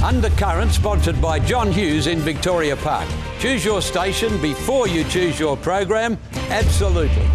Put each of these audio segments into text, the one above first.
Undercurrent, sponsored by John Hughes in Victoria Park. Choose your station before you choose your program. Absolutely.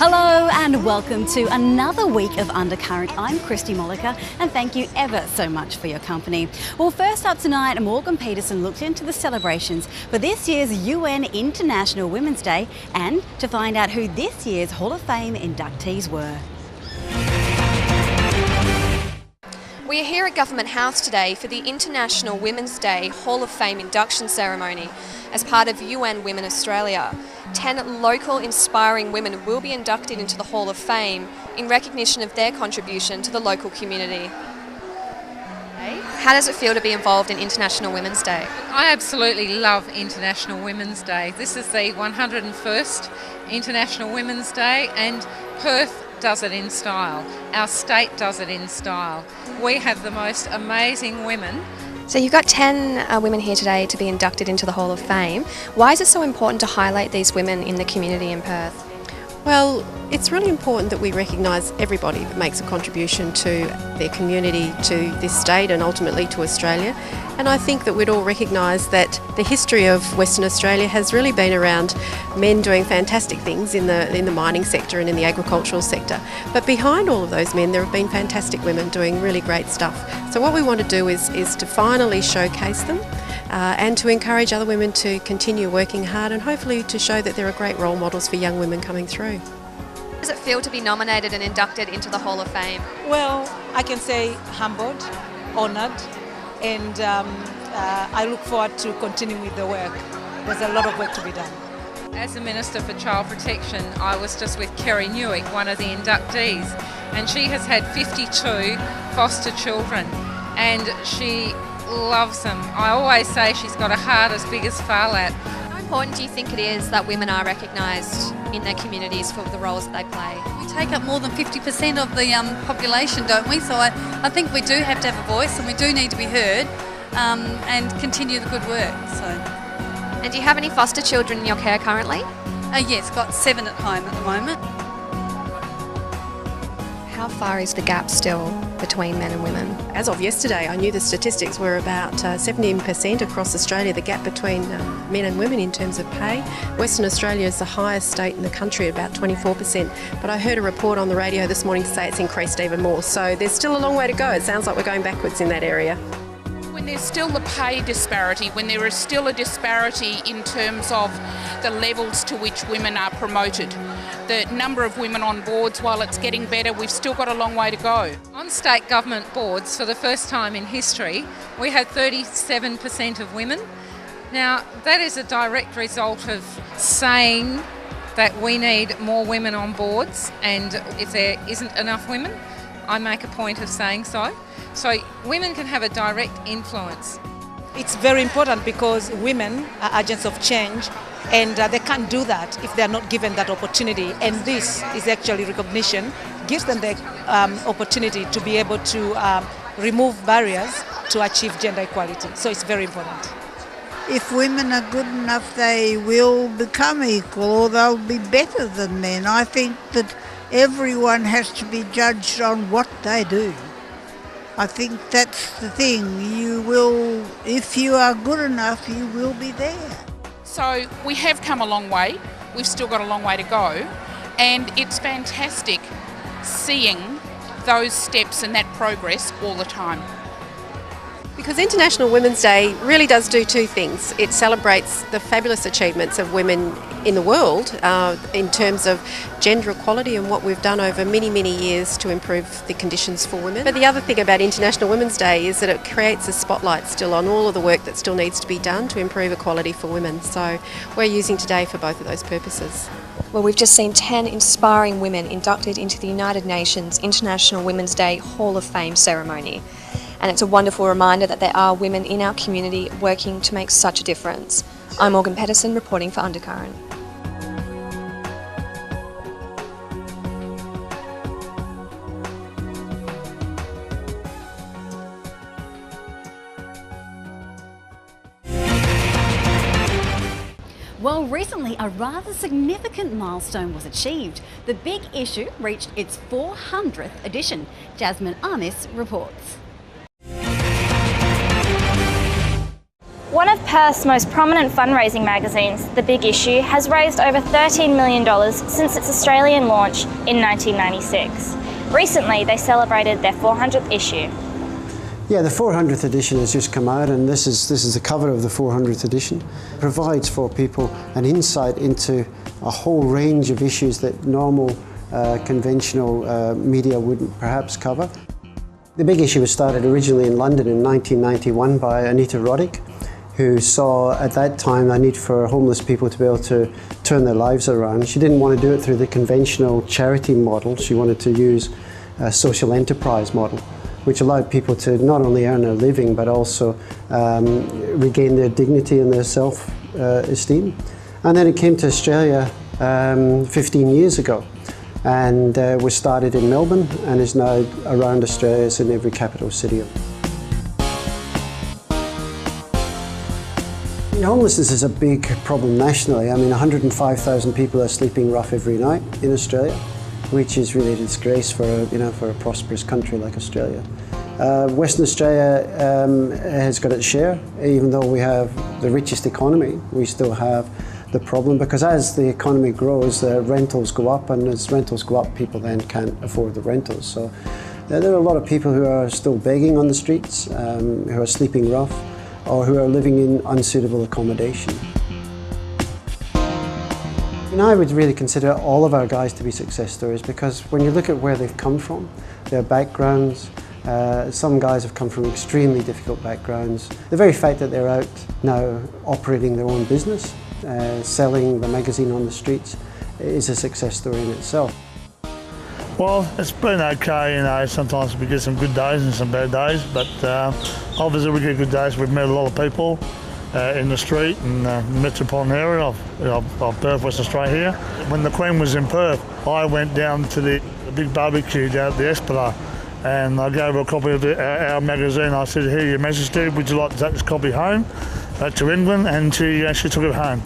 Hello and welcome to another week of Undercurrent. I'm Christy Molliker and thank you ever so much for your company. Well, first up tonight, Morgan Peterson looked into the celebrations for this year's UN International Women's Day and to find out who this year's Hall of Fame inductees were. We are here at Government House today for the International Women's Day Hall of Fame induction ceremony as part of UN Women Australia. 10 local inspiring women will be inducted into the Hall of Fame in recognition of their contribution to the local community. How does it feel to be involved in International Women's Day? I absolutely love International Women's Day. This is the 101st International Women's Day and Perth does it in style. Our state does it in style. We have the most amazing women. So you've got 10 women here today to be inducted into the Hall of Fame. Why is it so important to highlight these women in the community in Perth? Well, it's really important that we recognise everybody that makes a contribution to their community, to this state and ultimately to Australia. And I think that we'd all recognise that the history of Western Australia has really been around men doing fantastic things in the mining sector and in the agricultural sector. But behind all of those men, there have been fantastic women doing really great stuff. So what we want to do is to finally showcase them and to encourage other women to continue working hard and hopefully to show that there are great role models for young women coming through. How does it feel to be nominated and inducted into the Hall of Fame? Well, I can say humbled, honoured, and I look forward to continuing with the work. There's a lot of work to be done. As the Minister for Child Protection, I was just with Kerry Newick, one of the inductees, and she has had 52 foster children and she loves them. I always say she's got a heart as big as Farlat. How important do you think it is that women are recognised in their communities for the roles that they play? We take up more than 50% of the population, don't we? So I think we do have to have a voice and we do need to be heard and continue the good work. So. And do you have any foster children in your care currently? Yes, got 7 at home at the moment. How far is the gap still between men and women? As of yesterday, I knew the statistics were about 17% across Australia, the gap between men and women in terms of pay. Western Australia is the highest state in the country at about 24%, but I heard a report on the radio this morning to say it's increased even more. So there's still a long way to go. It sounds like we're going backwards in that area. When there's still the pay disparity, when there is still a disparity in terms of the levels to which women are promoted, the number of women on boards, while it's getting better, we've still got a long way to go. On state government boards, for the first time in history, we had 37% of women. Now, that is a direct result of saying that we need more women on boards, and if there isn't enough women, I make a point of saying so. So women can have a direct influence. It's very important because women are agents of change and they can't do that if they're not given that opportunity. And this is actually recognition, gives them the opportunity to be able to remove barriers to achieve gender equality. So it's very important. If women are good enough, they will become equal or they'll be better than men. I think that everyone has to be judged on what they do. I think that's the thing. You will, if you are good enough, you will be there. So we have come a long way. We've still got a long way to go. And it's fantastic seeing those steps and that progress all the time. Because International Women's Day really does do two things. It celebrates the fabulous achievements of women in the world in terms of gender equality and what we've done over many, many years to improve the conditions for women. But the other thing about International Women's Day is that it creates a spotlight still on all of the work that still needs to be done to improve equality for women. So we're using today for both of those purposes. Well, we've just seen 10 inspiring women inducted into the United Nations International Women's Day Hall of Fame ceremony. And it's a wonderful reminder that there are women in our community working to make such a difference. I'm Morgan Pedersen reporting for Undercurrent. Well, recently a rather significant milestone was achieved. The Big Issue reached its 400th edition. Jasmine Armis reports. One of Perth's most prominent fundraising magazines, The Big Issue, has raised over $13 million since its Australian launch in 1996. Recently, they celebrated their 400th issue. Yeah, the 400th edition has just come out, and this is the cover of the 400th edition. It provides for people an insight into a whole range of issues that normal, conventional media wouldn't perhaps cover. The Big Issue was started originally in London in 1991 by Anita Roddick, who saw at that time a need for homeless people to be able to turn their lives around. She didn't want to do it through the conventional charity model. She wanted to use a social enterprise model, which allowed people to not only earn a living but also regain their dignity and their self-esteem. And then it came to Australia 15 years ago, and was started in Melbourne and is now around Australia. It's in every capital city. Homelessness is a big problem nationally. I mean, 105,000 people are sleeping rough every night in Australia, which is really a disgrace for a prosperous country like Australia. Western Australia has got its share. Even though we have the richest economy, we still have the problem, because as the economy grows, rentals go up, and as rentals go up, people then can't afford the rentals. So there are a lot of people who are still begging on the streets, who are sleeping rough, or who are living in unsuitable accommodation. I would really consider all of our guys to be success stories, because when you look at where they've come from, their backgrounds, some guys have come from extremely difficult backgrounds. The very fact that they're out now operating their own business, selling the magazine on the streets, is a success story in itself. Well, it's been okay, sometimes we get some good days and some bad days, but obviously we get good days. We've met a lot of people in the street and the metropolitan area of Perth, West Australia here. When the Queen was in Perth, I went down to the big barbecue down at the Esplanade, and I gave her a copy of our magazine. I said, "Here, Your Majesty, would you like to take this copy home to England?" And she took it home,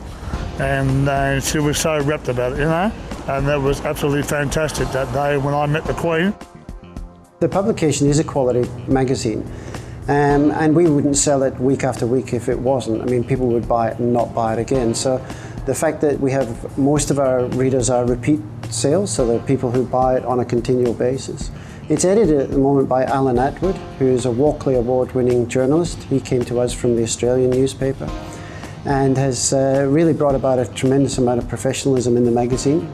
and she was so rapt about it, and that was absolutely fantastic that day when I met the Queen. The publication is a quality magazine. And we wouldn't sell it week after week if it wasn't. I mean, people would buy it and not buy it again. So the fact that we have most of our readers are repeat sales, so they're people who buy it on a continual basis. It's edited at the moment by Alan Atwood, who is a Walkley Award-winning journalist. He came to us from the Australian newspaper and has really brought about a tremendous amount of professionalism in the magazine.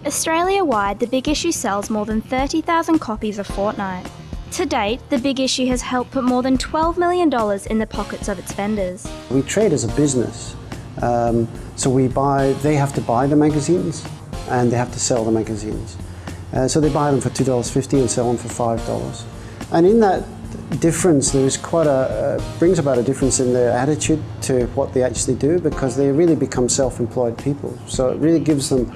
Australia-wide, The Big Issue sells more than 30,000 copies a fortnight. To date, The Big Issue has helped put more than $12 million in the pockets of its vendors. We trade as a business, so they have to buy the magazines and they have to sell the magazines. So they buy them for $2.50 and sell them for $5. And in that difference, there's brings about a difference in their attitude to what they actually do, because they really become self-employed people. So it really gives them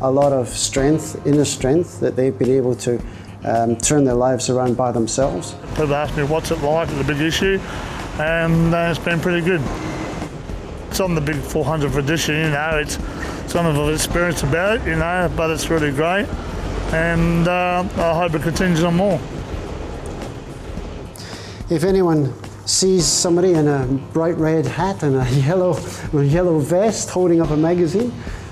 a lot of strength, inner strength, that they've been able to turn their lives around by themselves. People ask me what's it like at The Big Issue, and it's been pretty good. It's on the big 400th edition, it's some of an experience about it, but it's really great, and I hope it continues on more. If anyone sees somebody in a bright red hat and a yellow vest holding up a magazine,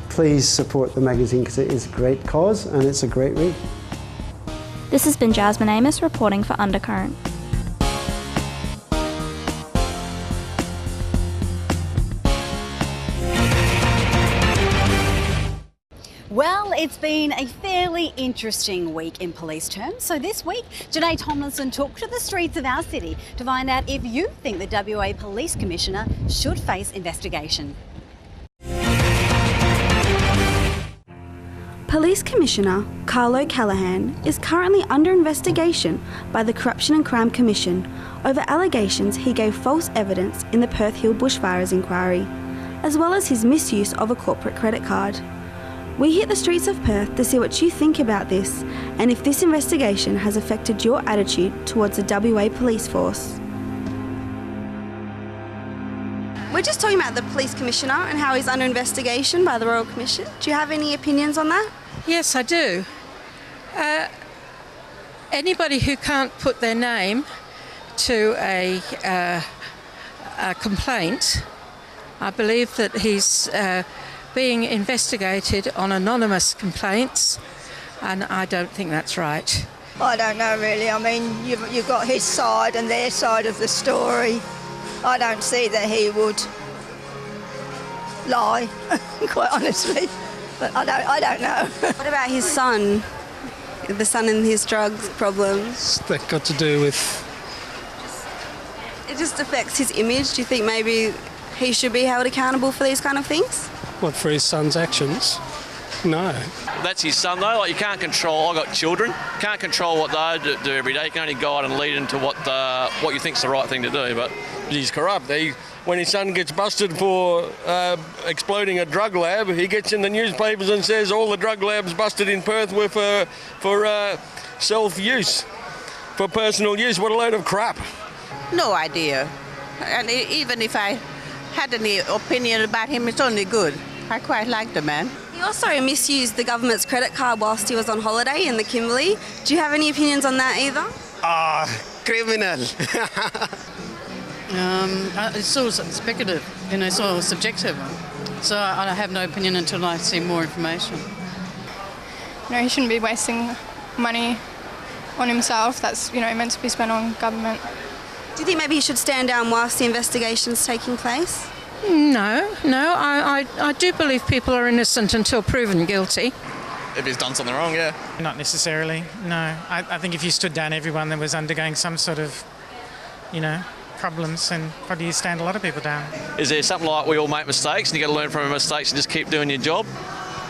please support the magazine, because it is a great cause and it's a great read. This has been Jasmine Amos reporting for Undercurrent. Well, it's been a fairly interesting week in police terms. So this week, Janae Tomlinson took to the streets of our city to find out if you think the WA Police Commissioner should face investigation. Police Commissioner Carlo Callaghan is currently under investigation by the Corruption and Crime Commission over allegations he gave false evidence in the Perth Hill bushfires inquiry, as well as his misuse of a corporate credit card. We hit the streets of Perth to see what you think about this and if this investigation has affected your attitude towards the WA police force. We're just talking about the Police Commissioner and how he's under investigation by the Royal Commission. Do you have any opinions on that? Yes, I do. Anybody who can't put their name to a complaint, I believe that he's being investigated on anonymous complaints, and I don't think that's right. I don't know really. I mean, you've got his side and their side of the story. I don't see that he would lie, quite honestly, but I don't know. What about his son? The son and his drugs problems? That got to do with... It just affects his image. Do you think maybe he should be held accountable for these kind of things? What, for his son's actions? No. That's his son though, like you can't control, I've got children, can't control what they do every day, you can only guide and lead into what you think's the right thing to do, but he's corrupt. When his son gets busted for exploding a drug lab, he gets in the newspapers and says all the drug labs busted in Perth were for self-use, for personal use. What a load of crap. No idea. And even if I had any opinion about him, it's only good. I quite like the man. He also misused the government's credit card whilst he was on holiday in the Kimberley. Do you have any opinions on that either? Criminal. It's all speculative, it's all subjective. So I have no opinion until I see more information. No, he shouldn't be wasting money on himself. That's, meant to be spent on government. Do you think maybe he should stand down whilst the investigation's taking place? No. I do believe people are innocent until proven guilty. If he's done something wrong, yeah. Not necessarily, no. I think if you stood down everyone that was undergoing some sort of, problems, then probably you stand a lot of people down. Is there something like we all make mistakes and you got to learn from our mistakes and just keep doing your job?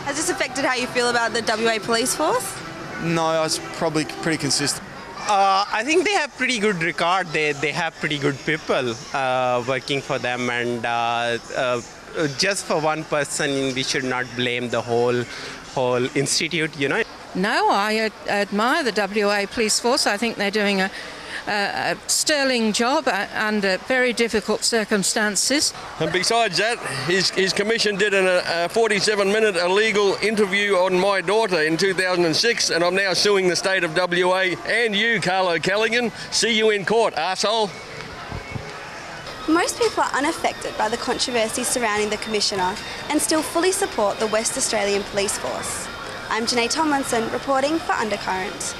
Has this affected how you feel about the WA police force? No, it's probably pretty consistent. I think they have pretty good record. They have pretty good people working for them, and just for one person, we should not blame the whole institute, No, I admire the WA police force. I think they're doing a sterling job under very difficult circumstances. And besides that, his commission did a 47-minute illegal interview on my daughter in 2006, and I'm now suing the state of WA and you, Carlo Callaghan. See you in court, arsehole. Most people are unaffected by the controversy surrounding the Commissioner and still fully support the West Australian Police Force. I'm Janae Tomlinson reporting for Undercurrent.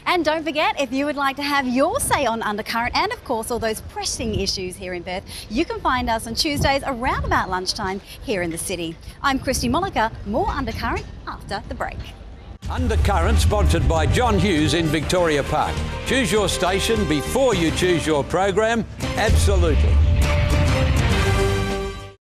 And don't forget, if you would like to have your say on Undercurrent and, of course, all those pressing issues here in Perth, you can find us on Tuesdays around about lunchtime here in the city. I'm Christy Mollica. More Undercurrent after the break. Undercurrent, sponsored by John Hughes in Victoria Park. Choose your station before you choose your program. Absolutely.